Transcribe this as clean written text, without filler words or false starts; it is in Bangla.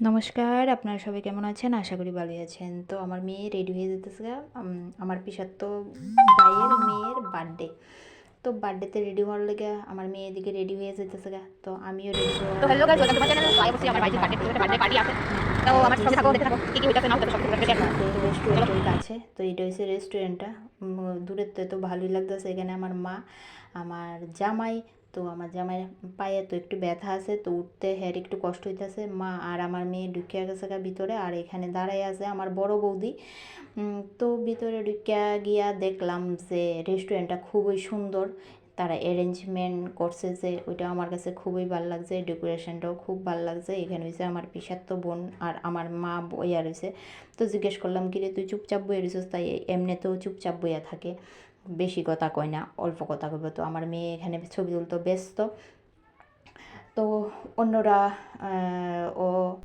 নমস্কার, আপনারা সবাই কেমন আছেন? আশা করি ভালোই আছেন। তো আমার মেয়ে রেডি হয়ে যেতেছে আমার পিসাতো ভাইয়ের মেয়ের বার্থডে। তো বার্থডেতে রেডি হওয়ার লেগে আমার মেয়ে এদিকে রেডি হয়ে যেতেছে তো আমিও রেডি হওয়ার তো hello guys, welcome to my ব্যস্ততার চ্যানেল। তো আই অবশ্যই আমার মধ্যে ভাইজির আমার বার্থডে পার্টি আছে। তো আমার সঙ্গে থাকো, দেখতে থাকো কি কি হইতাছে না হইতাছে সব কিছু শেয়ার করব। চলো। রেস্টুরেন্টের কাছে। তো এটা হচ্ছে রেস্টুরেন্টটা। দূরের থেকে তো ভালোই লাগতেছে। এখানে আমার মা, আমার জামাই, তো আমার জামাইয়ের পায়ে তো একটু ব্যথা আছে, তো উঠতে হ্যার একটু কষ্ট হইতেছে। মা আর আমার মেয়ে ঢুকিয়া গেছে ভিতরে, আর এখানে দাঁড়াই আছে আমার বড় বৌদি। তো ভিতরে ঢুকিয়া গিয়া দেখলাম যে রেস্টুরেন্টটা খুবই সুন্দর। তারা অ্যারেঞ্জমেন্ট করছে যে ওইটা আমার কাছে খুবই ভালো লাগছে, ডেকোরেশনটাও খুব ভালো লাগছে। এখানে হয়েছে আমার পিসাতো বোন আর আমার মা বইয়া রয়েছে। তো জিজ্ঞেস করলাম কিরে তুই চুপচাপ বইয়া রয়েছিস, তাই এমনিতেও চুপচাপ বইয়া থাকে, বেশি কথা কয় না, অল্প কথা কইব। তো আমার মেয়ে এখানে ছবি তুলতে ব্যস্ত। তো অন্যরা ও